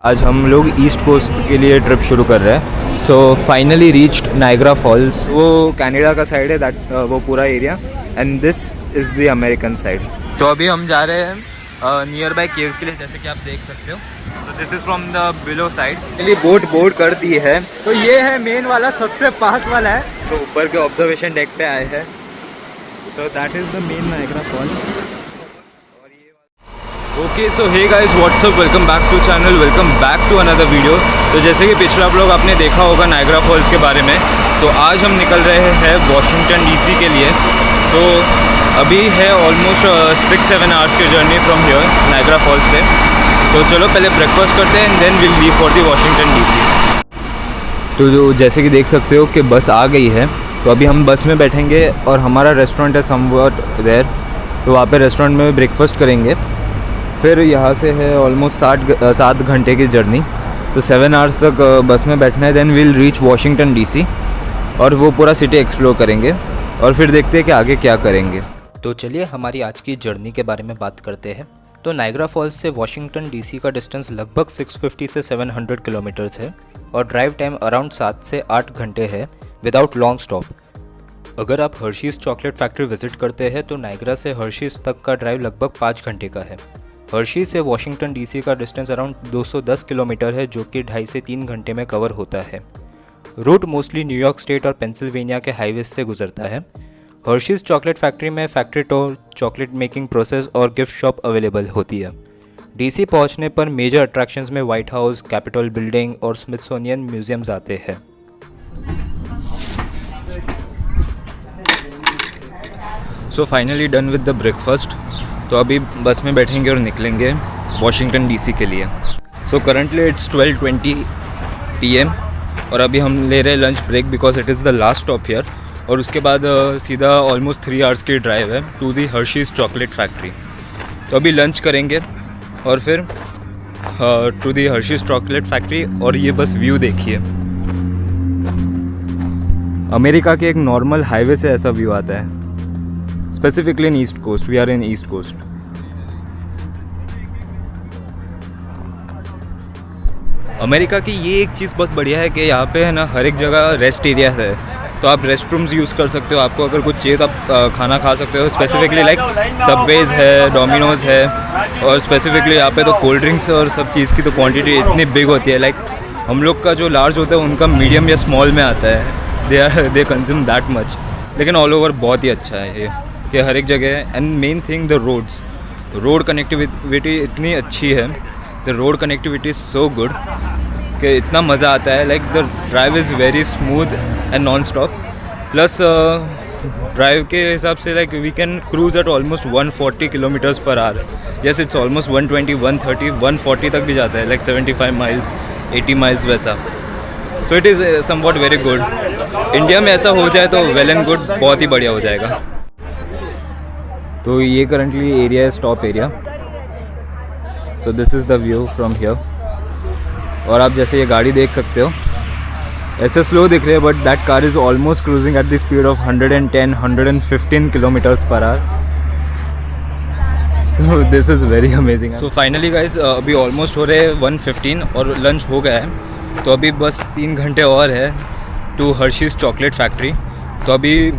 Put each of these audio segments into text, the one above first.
आज हम लोग ईस्ट कोस्ट के लिए ट्रिप शुरू कर रहे हैं। So finally reached Niagara false. वो कनाडा का साइड है, दैट वो पूरा area, and this is the American side. तो अभी हम जा रहे हैं नियर बाय केव्स के लिए, जैसे कि आप देख सकते हो। तो this is from the below side. पहली बोट बोर्ड कर दी है। तो ये है मेन वाला, सबसे पास वाला है। तो ऊपर के ऑब्जर्वेशन डेक पे आए हैं। So that is the main Niagara fall. Okay, so hey guys, what's up, welcome back to channel, welcome back to another video. तो जैसे कि पिछला व्लॉग आपने देखा होगा नायग्रा फॉल्स के बारे में, तो आज हम निकल रहे हैं वॉशिंगटन डीसी के लिए। तो अभी है ऑलमोस्ट 6-7 आवर्स की journey from here Niagara Falls से। तो चलो पहले ब्रेकफास्ट करते हैं and then will leave for the Washington DC. तो जो जैसे कि देख सकते हो कि बस आ गई है। तो अभी हम बस में बैठेंगे और हमारा रेस्टोरेंट है समव्हाट देयर, तो वहाँ पे रेस्टोरेंट में ब्रेकफास्ट करेंगे। फिर यहाँ से है ऑलमोस्ट 7 घंटे की जर्नी। तो 7 आवर्स तक बस में बैठना है। Then will reach Washington DC और वो पूरा सिटी एक्सप्लोर करेंगे और फिर देखते हैं कि आगे क्या करेंगे। तो चलिए हमारी आज की जर्नी के बारे में बात करते हैं। तो नायग्रा फॉल्स से वॉशिंगटन डीसी का डिस्टेंस लगभग 650 से 700 किलोमीटर्स है और ड्राइव टाइम अराउंड 7 से 8 घंटे है विदाउट लॉन्ग स्टॉप। अगर आप हर्शीज़ चॉकलेट फैक्ट्री विजिट करते हैं तो नायग्रा से हर्शीज़ तक का ड्राइव लगभग 5 घंटे का है। हर्शी से वॉशिंगटन डीसी का डिस्टेंस अराउंड 210 किलोमीटर है, जो कि 2.5 से 3 घंटे में कवर होता है। रूट मोस्टली न्यूयॉर्क स्टेट और पेंसिल्वेनिया के हाईवेज से गुजरता है। हर्शीज़ चॉकलेट फैक्ट्री में factory tour, chocolate making process और गिफ्ट शॉप अवेलेबल होती है। डीसी पहुंचने पर मेजर अट्रैक्शंस में व्हाइट हाउस, कैपिटल बिल्डिंग और स्मिथसोनियन म्यूजियम्स आते हैं। सो finally done with the breakfast. तो अभी बस में बैठेंगे और निकलेंगे वॉशिंगटन डीसी के लिए। सो करंटली इट्स 12:20 PM और अभी हम ले रहे हैं lunch break because it is the last stop here. और उसके बाद सीधा ऑलमोस्ट 3 आवर्स की ड्राइव है to the Hershey's chocolate factory. तो अभी लंच करेंगे और फिर to the Hershey's chocolate factory. और ये बस व्यू देखिए, अमेरिका के एक नॉर्मल हाईवे से ऐसा व्यू आता है। Specifically in East Coast, we are in East Coast. America की ये एक चीज़ बहुत बढ़िया है कि यहाँ पे है ना हर एक जगह रेस्ट एरिया है। तो आप रेस्ट रूम्स यूज़ कर सकते हो, आपको अगर कुछ चाहिए तो आप खाना खा सकते हो। स्पेसिफिकली लाइक सबवेज है, डोमिनोज़ है, और स्पेसिफिकली यहाँ पे तो कोल्ड ड्रिंक्स और सब चीज़ की तो क्वांटिटी इतनी बिग होती है। लाइक हम लोग का जो लार्ज होता है उनका मीडियम या स्मॉल में आता है। They consume that much. लेकिन ऑल ओवर बहुत ही अच्छा है ये कि हर एक जगह है। And main thing the roads, road connectivity इतनी अच्छी है। The road connectivity is so good कि इतना मज़ा आता है। Like the drive is very smooth and non stop. Plus drive के हिसाब से like we can cruise at almost 140 kilometres per hour. Yes, it's almost 120, 130, 140 तक भी जाता है, लाइक 75 माइल्स, 80 माइल्स वैसा। So it is somewhat very good. India में ऐसा हो जाए तो वेल एंड गुड, बहुत ही बढ़िया हो जाएगा। तो ये करंटली एरिया है stop area. So this is the view from here. और आप जैसे ये गाड़ी देख सकते हो, ऐसे स्लो दिख रहे हैं but that car is almost cruising at the speed of 110-115 kilometres per our. So this is very amazing. So finally guys अभी ऑलमोस्ट हो रहे हैं 1:15 और लंच हो गया है। तो अभी बस 3 घंटे और है टू हर्शीज़ चॉकलेट फैक्ट्री। तो अभी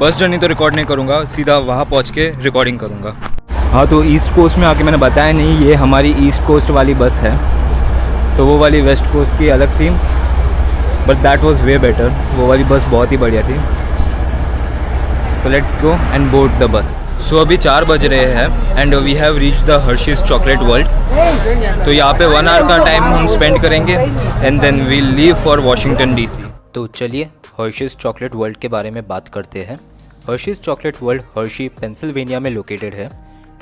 बस जर्नी तो रिकॉर्ड नहीं करूँगा, सीधा वहाँ पहुँच के रिकॉर्डिंग करूँगा। हाँ, तो ईस्ट कोस्ट में आके मैंने बताया नहीं, ये हमारी ईस्ट कोस्ट वाली बस है। तो वो वाली वेस्ट कोस्ट की अलग थी, but that was way better. वो वाली बस बहुत ही बढ़िया थी। So let's go and board the bus. सो अभी 4 बज रहे हैं and we have reach the Hershey's chocolate world. तो यहाँ पे 1 आवर का टाइम हम स्पेंड करेंगे and then we leave for Washington DC. तो चलिए हर्शीज़ चॉकलेट वर्ल्ड के बारे में बात करते हैं। Hershey's chocolate world Hershey, Pennsylvania में लोकेटेड है।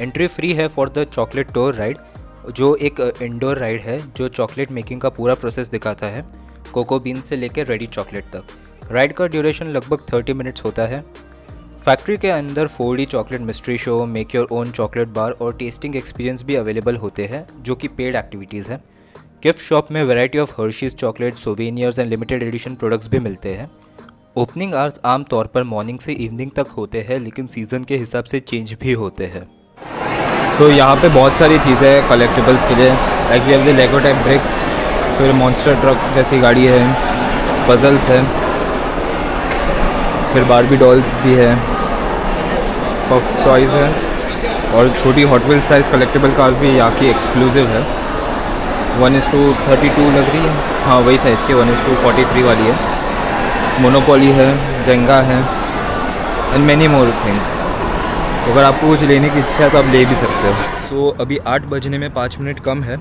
एंट्री फ्री है for the chocolate tour ride, जो एक इंडोर राइड है जो चॉकलेट मेकिंग का पूरा प्रोसेस दिखाता है, कोको बीन से लेकर रेडी चॉकलेट तक। राइड का ड्यूरेशन लगभग 30 मिनट्स होता है। फैक्ट्री के अंदर 4D chocolate mystery show, make your own chocolate bar और टेस्टिंग एक्सपीरियंस भी अवेलेबल होते हैं, जो कि पेड एक्टिविटीज़ है। गिफ्ट शॉप में variety of Hershey's chocolate, souvenirs and limited edition products भी मिलते हैं। ओपनिंग आवर्स आमतौर पर मॉर्निंग से इवनिंग तक होते हैं, लेकिन सीज़न के हिसाब से चेंज भी होते हैं। तो यहाँ पे बहुत सारी चीज़ें हैं कलेक्टिबल्स के लिए, like we have the Lego type bricks, फिर मॉन्स्टर ट्रक जैसी गाड़ी है, पजल्स है, फिर बारबी डॉल्स भी है, पफ टॉयज़ है, और छोटी hot wheel size collectible cars भी यहाँ की एक्सक्लूसिव है। 1:32 लग रही है, हाँ वही साइज़ के 1:43 वाली है। मोनोपोली है, जेंगा है, एंड मैनी मोर थिंग्स। तो अगर आपको कुछ लेने की इच्छा है तो आप ले भी सकते हो। सो अभी 8 बजने में 5 मिनट कम है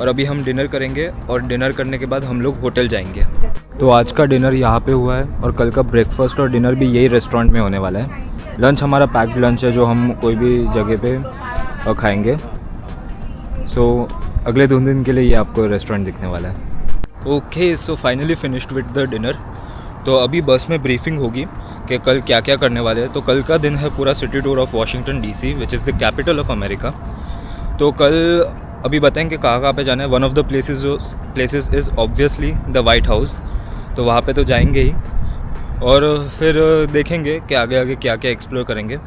और अभी हम डिनर करेंगे और डिनर करने के बाद हम लोग होटल जाएंगे। तो आज का डिनर यहाँ पे हुआ है और कल का ब्रेकफास्ट और डिनर भी यही रेस्टोरेंट में होने वाला है। लंच हमारा पैक्ड लंच है जो हम कोई भी जगह पे खाएंगे। सो अगले 2 दिन के लिए ये आपको रेस्टोरेंट दिखने वाला है। Okay, so finally finished with the dinner. तो अभी बस में ब्रीफिंग होगी कि कल क्या क्या करने वाले हैं। तो कल का दिन है पूरा city tour of Washington DC which is the capital of America. तो कल अभी बताएंगे कहाँ पे जाना है। One of the places is obviously the white house, तो वहाँ पे तो जाएंगे ही, और फिर देखेंगे कि आगे आगे क्या क्या एक्सप्लोर करेंगे।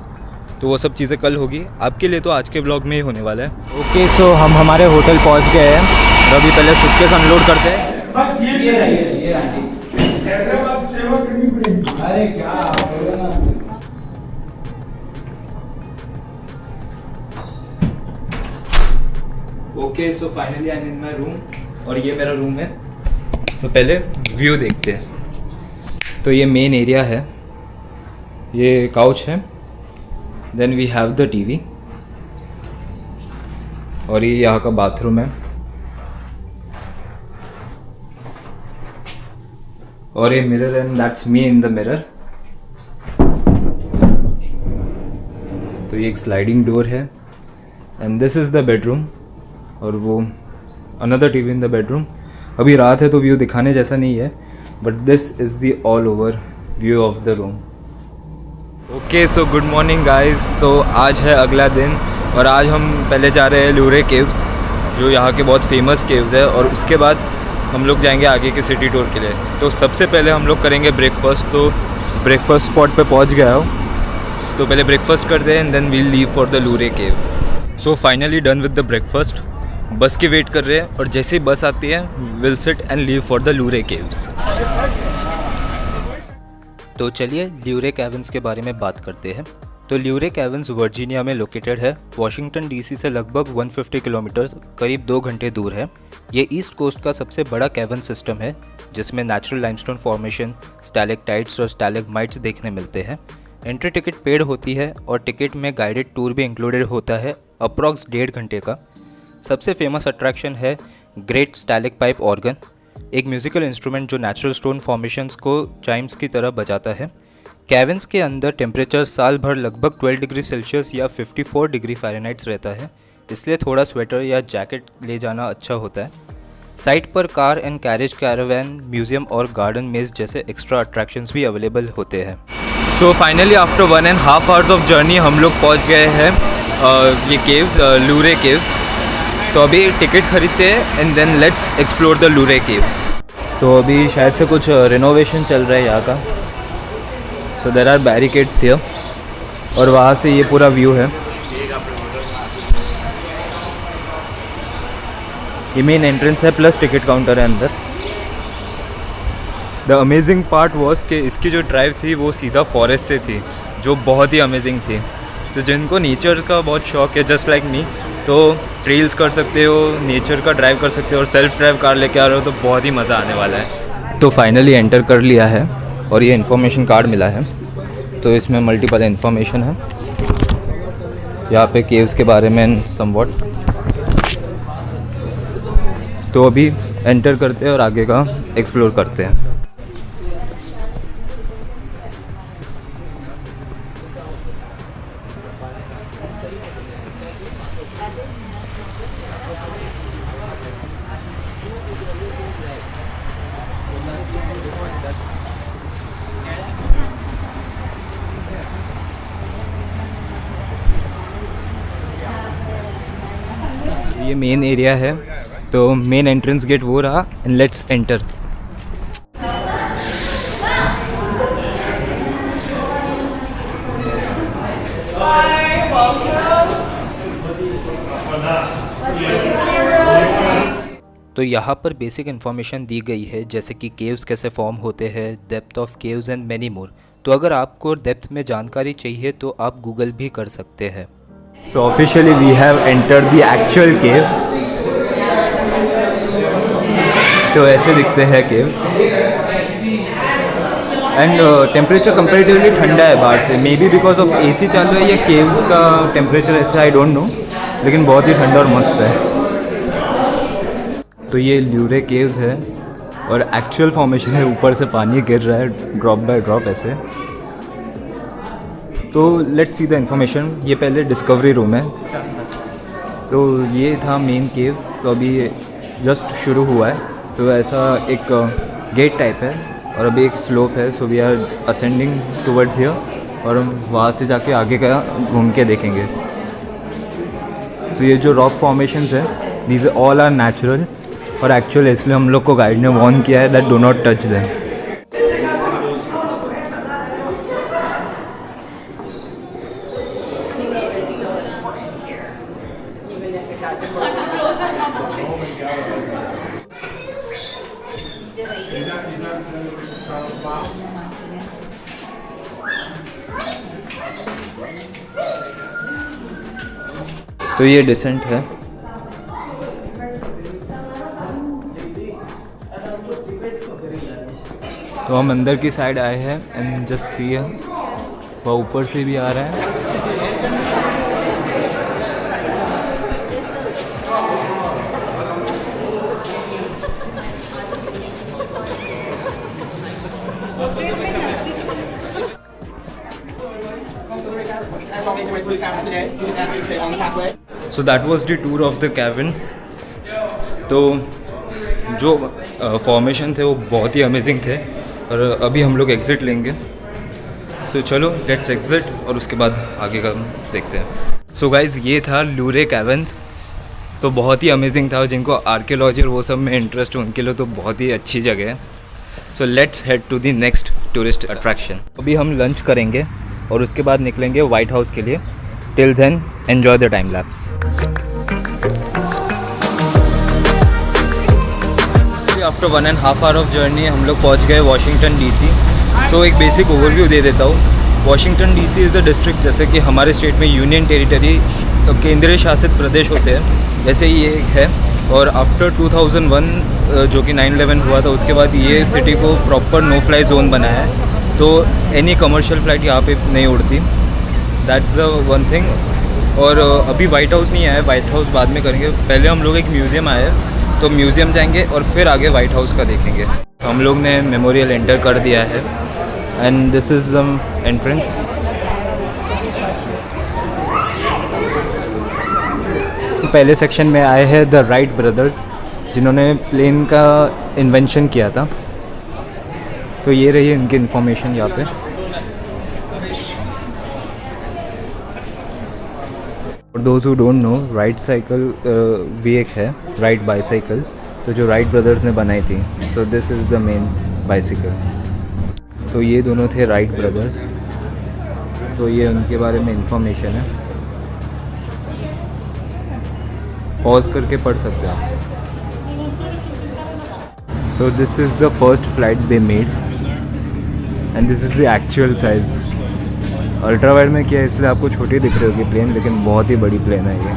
तो वो सब चीज़ें कल होगी। आपके लिए तो आज के व्लॉग में ही होने वाला है। ओके, सो हम हमारे होटल पहुँच गए हैं और अभी पहले सूटकेस अनलोड करते हैं। अरे क्या okay, so finally I am in my room और ये मेरा रूम है। तो पहले व्यू देखते हैं। तो ये मेन एरिया है, ये काउच है, then we have the TV, और ये यहाँ का बाथरूम है, और ये mirror and that's me in the mirror. तो ये एक स्लाइडिंग डोर है and this is the bedroom, और वो another TV in the bedroom. अभी रात है तो व्यू दिखाने जैसा नहीं है, but this is the all over view of the room. Okay, so good morning guys. तो आज है अगला दिन और आज हम पहले जा रहे हैं लूरे केव्स, जो यहाँ के बहुत फेमस केव्स है, और उसके बाद हम लोग जाएंगे आगे के सिटी टूर के लिए। तो सबसे पहले हम लोग करेंगे ब्रेकफास्ट। तो ब्रेकफास्ट स्पॉट पे पहुँच गया हो, तो पहले ब्रेकफास्ट करते हैं and then we'll leave for the Luray caves. So finally done with the breakfast. Bus की वेट कर रहे हैं और जैसे ही बस आती है will sit and leave for the Luray caves. तो चलिए ल्यूरे कैवर्न्स के बारे में बात करते हैं। तो ल्यूरे कैवर्न्स वर्जीनिया में लोकेटेड है। वॉशिंगटन डीसी से लगभग 150 किलोमीटर करीब 2 घंटे दूर है। ये ईस्ट कोस्ट का सबसे बड़ा कैवर्न सिस्टम है, जिसमें नेचुरल लाइमस्टोन फॉर्मेशन, स्टैलेक्टाइट्स और स्टैलेग्माइट्स देखने मिलते हैं। एंट्री टिकट पेड होती है और टिकट में गाइडेड टूर भी इंक्लूडेड होता है, अप्रॉक्स 1.5 घंटे का। सबसे फेमस अट्रैक्शन है ग्रेट स्टैलिक पाइप ऑर्गन, एक म्यूजिकल इंस्ट्रूमेंट जो नेचुरल स्टोन फॉर्मेशंस को चाइम्स की तरह बजाता है। कैवर्न्स के अंदर टेम्परेचर साल भर लगभग 12 डिग्री सेल्सियस या 54 डिग्री फ़ारेनहाइट रहता है, इसलिए थोड़ा स्वेटर या जैकेट ले जाना अच्छा होता है। साइट पर car and carriage Caravan, museum और गार्डन मेज जैसे एक्स्ट्रा अट्रैक्शंस भी अवेलेबल होते हैं। So finally after 1.5 hours of journey हम लोग पहुँच गए हैं ये केव्स, लूरे केव्स। तो अभी टिकट खरीदते हैं and then let's explore the Luray caves. तो अभी शायद से कुछ रिनोवेशन चल रहा है यहाँ का। So there are barricades here, और वहाँ से ये पूरा व्यू है। ये मेन एंट्रेंस है प्लस टिकट काउंटर है अंदर। द अमेजिंग पार्ट वॉज कि इसकी जो ड्राइव थी वो सीधा फॉरेस्ट से थी, जो बहुत ही अमेजिंग थी। तो जिनको नेचर का बहुत शौक है जस्ट लाइक मी, तो ट्रेल्स कर सकते हो, नेचर का ड्राइव कर सकते हो, और सेल्फ ड्राइव कार लेके आ रहे हो तो बहुत ही मज़ा आने वाला है। तो फाइनली एंटर कर लिया है और ये इन्फॉर्मेशन कार्ड मिला है। तो इसमें मल्टीपल इन्फॉर्मेशन है यहाँ पे केव्स के बारे में समवॉट। तो अभी एंटर करते हैं और आगे का एक्सप्लोर करते हैं। ये मेन एरिया है, तो मेन एंट्रेंस गेट वो रहा एंड लेट्स एंटर। तो यहाँ पर बेसिक इन्फॉर्मेशन दी गई है, जैसे कि केव्स कैसे फॉर्म होते हैं, depth of caves and many more. तो अगर आपको डेप्थ में जानकारी चाहिए तो आप गूगल भी कर सकते हैं। So officially we have entered the actual cave. तो ऐसे दिखते हैं केव एंड टेम्परेचर कंपेरेटिवली ठंडा है बाहर से, may be because of AC चालू है या केव्स का टेम्परेचर ऐसा, आई डोंट नो, लेकिन बहुत ही ठंडा और मस्त है। तो ये ल्यूरे केव्स है और एक्चुअल फॉर्मेशन है, ऊपर से पानी गिर रहा है ड्रॉप बाय ड्रॉप ऐसे। तो लेट्स सी द इन्फॉर्मेशन। ये पहले डिस्कवरी रूम है, तो ये था मेन केव्स। तो अभी जस्ट शुरू हुआ है, तो ऐसा एक गेट टाइप है और अभी एक स्लोप है। So we are ascending towards here और हम वहाँ से जाके आगे का घूम के देखेंगे। तो ये जो रॉक फॉर्मेशंस है, दीज ऑल आर नेचुरल और एक्चुअल, इसलिए हम लोग को गाइड ने वार्न किया है that do not touch them. तो ये डिसेंट है। तो हम अंदर की साइड आए हैं एंड जस्ट सी है, वह ऊपर से भी आ रहा है। So that was the tour of the cabin. तो जो फॉर्मेशन थे वो बहुत ही अमेजिंग थे और अभी हम लोग एग्ज़िट लेंगे। तो चलो लेट्स एग्ज़िट और उसके बाद आगे का देखते हैं। सो गाइज़, ये था ल्यूरे कैबिन्स। तो बहुत ही अमेजिंग था, जिनको आर्कियोलॉजी और वो सब में इंटरेस्ट है उनके लिए तो बहुत ही अच्छी जगह है। So let's head to the next tourist attraction. अभी हम लंच करेंगे और उसके बाद निकलेंगे वाइट हाउस के लिए। Till then enjoy the time lapse. After 1.5 hour of journey हम लोग पहुंच गए वॉशिंगटन डीसी। तो एक बेसिक ओवरव्यू दे देता हूँ। Washington DC is a district, जैसे कि हमारे स्टेट में यूनियन टेरिटरी केंद्रीय शासित प्रदेश होते हैं, वैसे ही ये एक है। और आफ्टर 2001 जो कि 9/11 हुआ था, उसके बाद ये सिटी को प्रॉपर नो फ्लाई जोन बनाया है। तो एनी कमर्शियल फ़्लाइट यहाँ पे नहीं उड़ती, दैट्स द वन थिंग। और अभी वाइट हाउस नहीं आया है, वाइट हाउस बाद में करेंगे। पहले हम लोग एक म्यूज़ियम आए हैं, तो म्यूज़ियम जाएंगे और फिर आगे वाइट हाउस का देखेंगे। हम लोग ने मेमोरियल एंटर कर दिया है and this is the entrance. पहले सेक्शन में आए हैं द राइट ब्रदर्स, जिन्होंने प्लेन का इन्वेंशन किया था। तो ये रही इनकी इन्फॉर्मेशन यहाँ पे। और those who don't know, right cycle भी एक है, राइट बाईसाइकिल, तो जो राइट ब्रदर्स ने बनाई थी। सो this is the main bicycle. तो ये दोनों थे राइट ब्रदर्स, तो ये उनके बारे में इंफॉर्मेशन है। पॉज करके पढ़ सकते हैं आप। सो this is the first flight they made and this is the actual size. Ultra wide में किया इसलिए आपको छोटी दिख रही होगी प्लेन, लेकिन बहुत ही बड़ी प्लेन है ये।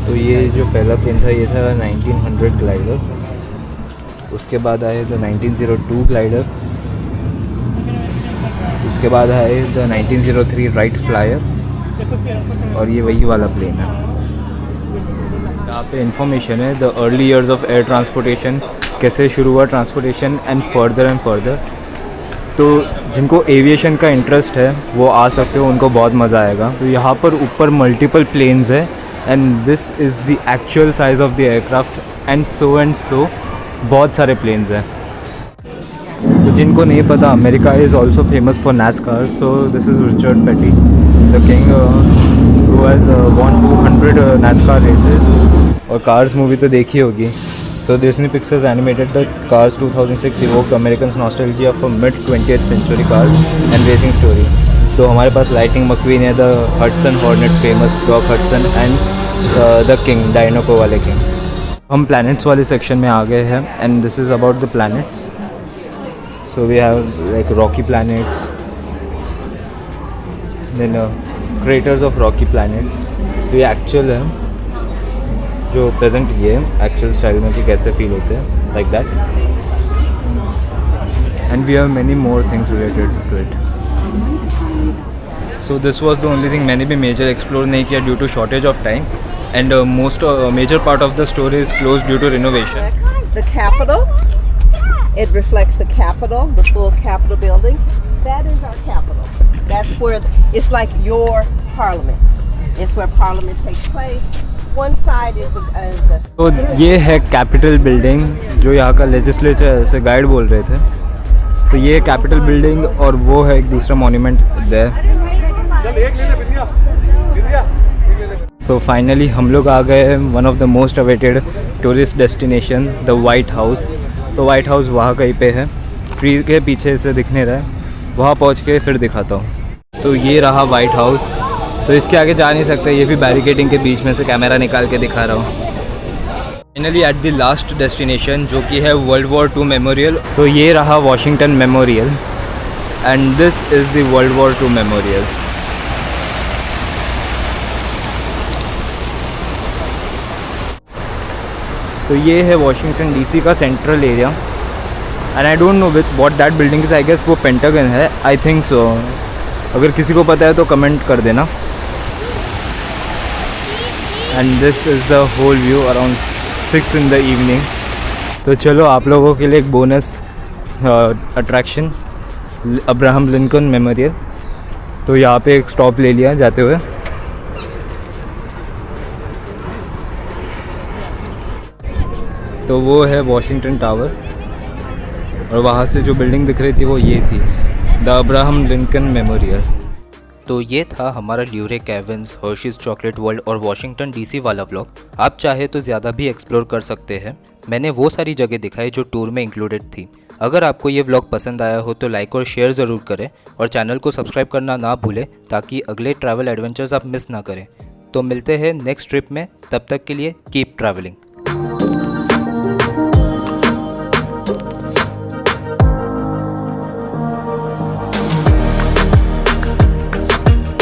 तो ये जो पहला प्लेन था ये था 1900 ग्लाइडर। उसके बाद आए द 1902 ग्लाइडर। उसके बाद आए द 1903 राइट फ्लायर और ये वही वाला प्लेन है। यहाँ पे इंफॉर्मेशन है the early years of air transportation, कैसे शुरू हुआ ट्रांसपोर्टेशन एंड फर्दर। तो जिनको एविएशन का इंटरेस्ट है वो आ सकते हो, उनको बहुत मज़ा आएगा। तो यहाँ पर ऊपर मल्टीपल प्लेन्स है and this is the actual size of the aircraft and so बहुत सारे प्लेन्स हैं। तो जिनको नहीं पता, America is also famous for NASCAR। So this is Richard Petty, the king who has won 200 NASCAR races. और cars movie तो देखी होगी। So Disney Pixar's animated the Cars 2006 evoked Americans' nostalgia for mid-20th century cars and racing story. तो हमारे पास Lightning McQueen है, the Hudson Hornet famous Doc Hudson and the king Dinoco वाले king. हम planets वाले सेक्शन में आ गए हैं and this is about the planets. So we have like rocky planets, then craters of rocky planets. तो ये एक्चुअल है, जो प्रेजेंट ये एक्चुअल स्टाइल में कि कैसे फील होते हैं, like that. And we have many more things related to it. So this was the only thing मैंने भी मेजर एक्सप्लोर नहीं किया due to shortage of time, and most major part of the story is close due to renovation. The Capitol. It reflects the Capitol, the full Capitol building. That is our Capitol. That's where it's like your Parliament. It's where Parliament takes place. One side is the तो ये है capital building, जो यहाँ का legislature से guide बोल रहे थे। तो ये कैपिटल बिल्डिंग और वो है एक दूसरा मॉन्यूमेंट देयर। सो फाइनली हम लोग आ गए हैं one of the most awaited tourist destination, the white house. तो वाइट हाउस वहाँ कहीं पे है, ट्री के पीछे से दिखने रहा है, वहाँ पहुँच के फिर दिखाता हूँ। तो ये रहा वाइट हाउस। तो इसके आगे जा नहीं सकते, ये भी बैरिकेडिंग के बीच में से कैमरा निकाल के दिखा रहा हूँ। Finally at the last destination, जो कि है वर्ल्ड वॉर 2 मेमोरियल। तो ये रहा Washington memorial and this is the world war 2 memorial. तो ये है वॉशिंगटन डीसी का central area and I don't know with what that building is. I guess वो पेंटागन है, आई थिंक सो। अगर किसी को पता है तो कमेंट कर देना। And this is the whole view around 6 in the evening। तो चलो आप लोगों के लिए एक bonus attraction, Abraham Lincoln memorial. तो यहाँ पे एक स्टॉप ले लिया जाते हुए। तो वो है वॉशिंगटन टावर और वहाँ से जो बिल्डिंग दिख रही थी वो ये थी, द अब्राहम लिंकन मेमोरियल। तो ये था हमारा ल्यूरे केविन्स, हर्शीज़ चॉकलेट वर्ल्ड और वॉशिंगटन डीसी वाला व्लॉग। आप चाहे तो ज़्यादा भी एक्सप्लोर कर सकते हैं। मैंने वो सारी जगह दिखाई जो टूर में इंक्लूडेड थी। अगर आपको ये व्लॉग पसंद आया हो तो लाइक और शेयर ज़रूर करें और चैनल को सब्सक्राइब करना ना भूलें ताकि अगले ट्रैवल एडवेंचर्स आप मिस ना करें। तो मिलते हैं नेक्स्ट ट्रिप में, तब तक के लिए कीप ट्रैवलिंग।